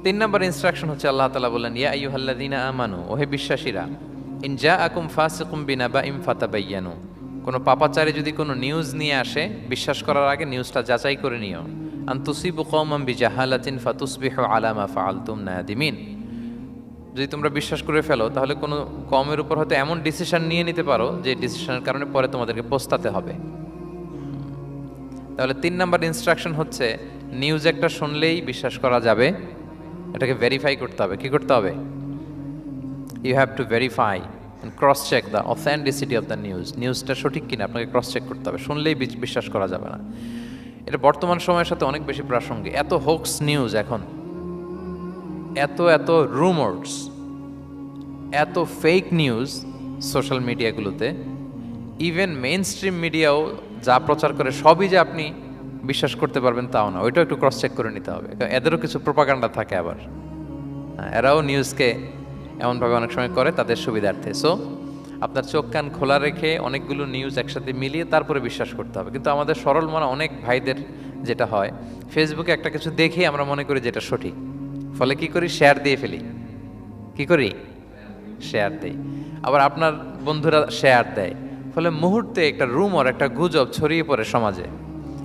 তিন নম্বর ইনস্ট্রাকশন হচ্ছে আল্লাহ তাআলা বলেন, ইয়া আইয়ুহাল্লাযীনা আমানু, ওহে বিশ্বাসীরা, ইন জাআকুম ফাসিকুম বিনাবাইন ফাতাবায়ানু, কোনো পাপাচারী যদি কোনো নিউজ নিয়ে আসে, বিশ্বাস করার আগে নিউজটা যাচাই করে নিও। আন তুসিবু কওমান বিজাহালাতিন ফাতুসবিহু আলা মা ফাআলতুম নাদিমিন, যদি তোমরা বিশ্বাস করে ফেলো তাহলে কোনো কওমের উপর হয়তো এমন ডিসিশন নিয়ে নিতে পারো যে ডিসিশনের কারণে পরে তোমাদেরকে পস্তাতে হবে। তাহলে তিন নম্বর ইনস্ট্রাকশন হচ্ছে নিউজ একটা শুনলেই বিশ্বাস করা যাবে, এটাকে ভেরিফাই করতে হবে। কি করতে হবে? You have to verify and cross check the authenticity of the news. নিউজটা সঠিক কিনা আপনাকে ক্রস চেক করতে হবে, শুনলেই বিশ্বাস করা যাবে না। এটা বর্তমান সময়ের সাথে অনেক বেশি প্রাসঙ্গিক। এত হোক্স নিউজ এখন, এত এত রুমার্স, এত ফেক নিউজ সোশ্যাল মিডিয়াগুলোতে, ইভেন মেইন স্ট্রিম মিডিয়াও যা প্রচার করে সবই যে আপনি বিশ্বাস করতে পারবেন তাও না, ওইটাও একটু ক্রস চেক করে নিতে হবে। এদেরও কিছু প্রোপাগান্ডা থাকে আবার, এরাও নিউজকে এমনভাবে অনেক সময় করে তাদের সুবিধার্থে। সো আপনার চোখ কান খোলা রেখে অনেকগুলো নিউজ একসাথে মিলিয়ে তারপরে বিশ্বাস করতে হবে। কিন্তু আমাদের সরল মনা অনেক ভাইদের যেটা হয়, ফেসবুকে একটা কিছু দেখে আমরা মনে করি যেটা সঠিক, ফলে কি করি? শেয়ার দিয়ে ফেলি। কি করি? শেয়ার দেই। আবার আপনার বন্ধুরা শেয়ার দেয়, ফলে মুহূর্তে একটা রুমর, একটা গুজব ছড়িয়ে পড়ে সমাজে,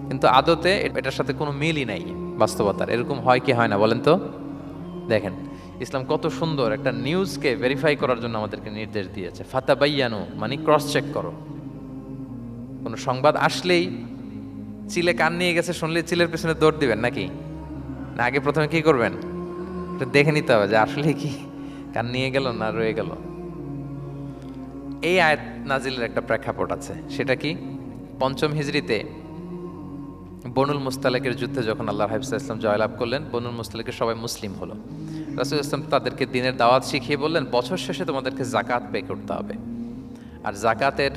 কিন্তু আদতে এটার সাথে কোনো মিলই নাই বাস্তবতার। এরকম হয় কি হয় না বলেন তো? দেখেন ইসলাম কত সুন্দর একটা নিউজকে ভেরিফাই করার জন্য আমাদেরকে নির্দেশ দিয়েছে। ফাতাবায়ানু মানে ক্রস চেক করো। কোনো সংবাদ আসলেই চিলে কান নিয়ে গেছে শুনলে চিলের পেছনে দৌড় দিবেন নাকি? না আগে প্রথমে কি করবেন? এটা দেখে নিতে হবে যে আসলে কি কান নিয়ে গেল না রয়ে গেল। এই আয়াত নাজিলের একটা প্রেক্ষাপট আছে, সেটা কি? পঞ্চম হিজরিতে বনুল মুস্তালিকের যুদ্ধে যখন আল্লাহ হাবিব ইসলাম জয়লাভ করলেন, বনুল মুস্তালিকের সবাই মুসলিম হলো। রাসূল ইসলাম তাদেরকে দিনের দাওয়াত শিখিয়ে বললেন, বছর শেষে তোমাদেরকে জাকাত পে করতে হবে, আর জাকাতের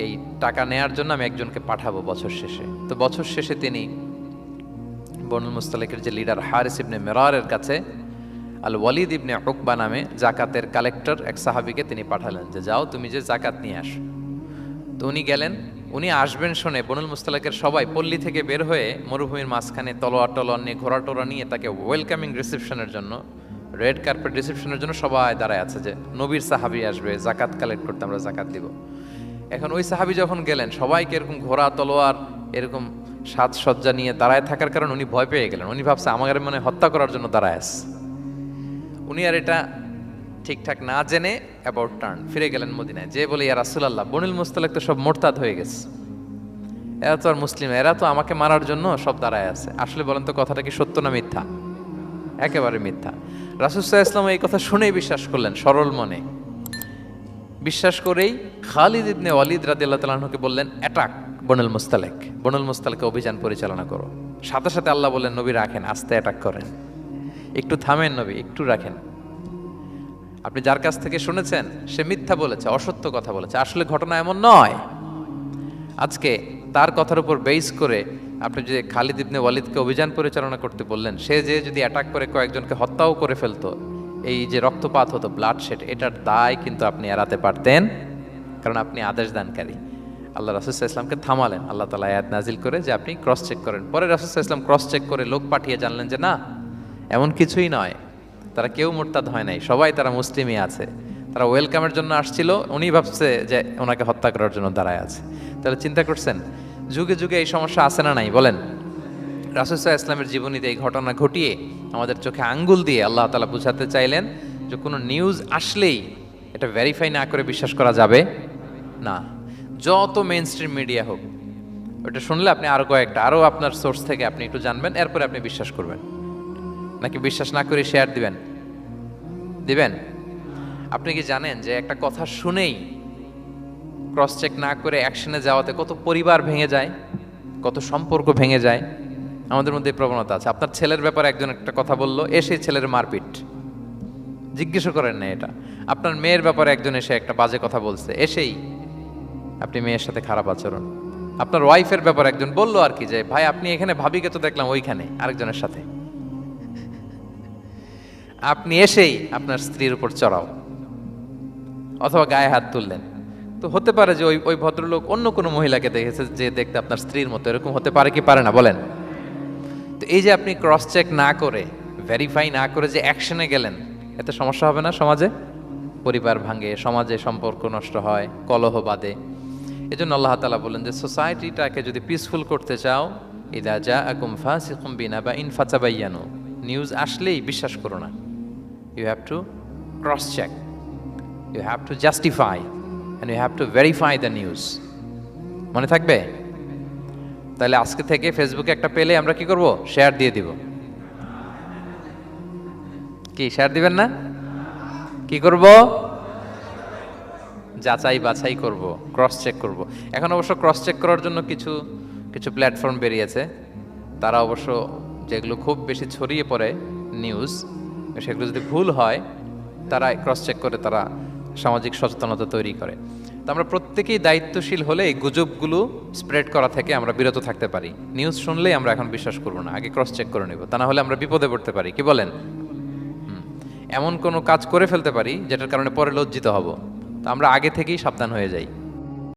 এই টাকা নেয়ার জন্য আমি একজনকে পাঠাবো বছর শেষে। তো বছর শেষে তিনি বনুল মুস্তালিকের যে লিডার হারিস ইবনে মিরারের কাছে আল ওয়ালিদ ইবনে উকবা নামে জাকাতের কালেক্টর এক সাহাবীকে তিনি পাঠালেন যে যাও তুমি যে জাকাত নিয়ে আসো। তো উনি গেলেন। উনি আসবেন শুনে বনুল মুস্তালিকের সবাই পল্লী থেকে বের হয়ে মরুভূমির মাঝখানে তলোয়ার নিয়ে, ঘোড়া টোরা নিয়ে তাকে ওয়েলকামিং রিসেপশনের জন্য, রেড কার্পেট রিসেপশনের জন্য সবাই দাঁড়ায় আছে যে নবীর সাহাবী আসবে, জাকাত কালেক্ট করতে, আমরা জাকাত দিব। এখন ওই সাহাবী যখন গেলেন, সবাইকে এরকম ঘোড়া তলোয়ার এরকম সাজসজ্জা নিয়ে দাঁড়ায় থাকার কারণে উনি ভয় পেয়ে গেলেন। উনি ভাবছে আমাদের মনে হত্যা করার জন্য দাঁড়ায় আছে। উনি আর এটা ঠিকঠাক না জেনে অ্যাবাউট টার্ন ফিরে গেলেন মদিনায়, যে বলে ইয়া রাসূলুল্লাহ, বনুল মুস্তালিক তো সব মোরতাদ হয়ে গেছে, এরা তো আর মুসলিম, এরা তো আমাকে মারার জন্য সব দাঁড়ায় আছে। আসলে বলেন তো কথাটা কি সত্য না মিথ্যা? একেবারে মিথ্যা। রাসূল সাল্লাল্লাহু আলাইহি ওয়াসাল্লাম এই কথা শুনেই বিশ্বাস করলেন সরল মনে। বিশ্বাস করেই খালিদ ইবনে ওয়ালিদ রাদিয়াল্লাহু তাআলা আনহুকে বললেন, অ্যাটাক বনুল মুস্তালিক, বনুল মুস্তালিকে অভিযান পরিচালনা করো। সাথে সাথে আল্লাহ বললেন, নবী রাখেন, আস্তে অ্যাটাক করেন, একটু থামেন নবী, একটু রাখেন। আপনি যার কাছ থেকে শুনেছেন সে মিথ্যা বলেছে, অসত্য কথা বলেছে, আসলে ঘটনা এমন নয়। আজকে তার কথার উপর বেস করে আপনি যে খালিদ ইবনে ওয়ালিদকে অভিযান পরিচালনা করতে বললেন, সে যে যদি অ্যাটাক করে কয়েকজনকে হত্যাও করে ফেলতো, এই যে রক্তপাত হতো, ব্লাড শেড, এটার দায় কিন্তু আপনি এড়াতে পারতেন, কারণ আপনি আদেশ দানকারী। আল্লাহ রাসূল সাল্লাল্লাহু আলাইহি ওয়াসাল্লামকে থামালেন আল্লাহ তাআলা আয়াত নাজিল করে যে আপনি ক্রস চেক করেন। পরে রাসূল সাল্লাল্লাহু আলাইহি ওয়াসাল্লাম ক্রস চেক করে লোক পাঠিয়ে জানলেন যে না, এমন কিছুই নয়, তারা কেউ মুরতাদ হয় নাই, সবাই তারা মুসলিমই আছে, তারা ওয়েলকামের জন্য আসছিল, উনি ভাবছে যে ওনাকে হত্যা করার জন্য দাঁড়ায় আছে। তাহলে চিন্তা করছেন যুগে যুগে এই সমস্যা আছে না নাই বলেন? রাসূল সাল্লাল্লাহু আলাইহি ওয়াসাল্লামের জীবনীতে এই ঘটনা ঘটিয়ে আমাদের চোখে আঙ্গুল দিয়ে আল্লাহ তাআলা বুঝাতে চাইলেন যে কোনো নিউজ আসলেই এটা ভেরিফাই না করে বিশ্বাস করা যাবে না। যত মেইন স্ট্রিম মিডিয়া হোক, ওটা শুনলে আপনি আরও আপনার সোর্স থেকে আপনি একটু জানবেন, এরপরে আপনি বিশ্বাস করবেন। নাকি বিশ্বাস না করে শেয়ার দিবেন? আপনি কি জানেন যে একটা কথা শুনেই ক্রস চেক না করে অ্যাকশনে যাওয়াতে কত পরিবার ভেঙে যায়, কত সম্পর্ক ভেঙে যায়? আমাদের মধ্যে এই প্রবণতা আছে। আপনার ছেলের ব্যাপারে একজন একটা কথা বললো, এসে ছেলের মারপিট, জিজ্ঞেসও করেন না এটা। আপনার মেয়ের ব্যাপারে একজন এসে একটা বাজে কথা বলছে, এসেই আপনি মেয়ের সাথে খারাপ আচরণ। আপনার ওয়াইফের ব্যাপারে একজন বললো আর কি যে ভাই আপনি এখানে, ভাবিকে তো দেখলাম ওইখানে আরেকজনের সাথে, আপনি এসেই আপনার স্ত্রীর উপর চড়াও অথবা গায়ে হাত তুললেন। তো হতে পারে যে ওই ভদ্রলোক অন্য কোনো মহিলাকে দেখেছে যে দেখতে আপনার স্ত্রীর মতো, এরকম হতে পারে কি পারে না বলেন? তো এই যে আপনি ক্রস চেক না করে ভেরিফাই না করে যে অ্যাকশনে গেলেন, এতে সমস্যা হবে না সমাজে? পরিবার ভাঙে, সমাজে সম্পর্ক নষ্ট হয়, কলহ বাঁধে। এই জন্য আল্লাহ তাআলা বলেন যে সোসাইটিটাকে যদি পিসফুল করতে চাও, ইদা জাআকুম ফাসিকুম বিনাবাইন ফাতাবায়ানু, নিউজ আসলেই বিশ্বাস করো না। You have to cross check, you have to justify and you have to verify the news. মনে থাকবে? তাহলে আজকে থেকে ফেসবুকে একটা পেলে আমরা কি করব? শেয়ার দিয়ে দিব। কি শেয়ার দিবেন না? কি করব? যাচাই বাছাই করব, ক্রস চেক করব। এখন অবশ্য ক্রস চেক করার জন্য কিছু কিছু প্ল্যাটফর্ম বেরিয়েছে, তারা অবশ্য যেগুলো খুব বেশি ছড়িয়ে পড়ে নিউজ, সেগুলো যদি ভুল হয় তারা ক্রস চেক করে, তারা সামাজিক সচেতনতা তৈরি করে। তো আমরা প্রত্যেকেই দায়িত্বশীল হলে এই গুজবগুলো স্প্রেড করা থেকে আমরা বিরত থাকতে পারি। নিউজ শুনলেই আমরা এখন বিশ্বাস করব না, আগে ক্রস চেক করে নেব, তা না হলে আমরা বিপদে পড়তে পারি। কি বলেন? এমন কোনো কাজ করে ফেলতে পারি যেটার কারণে পরে লজ্জিত হব। তো আমরা আগে থেকেই সাবধান হয়ে যাই।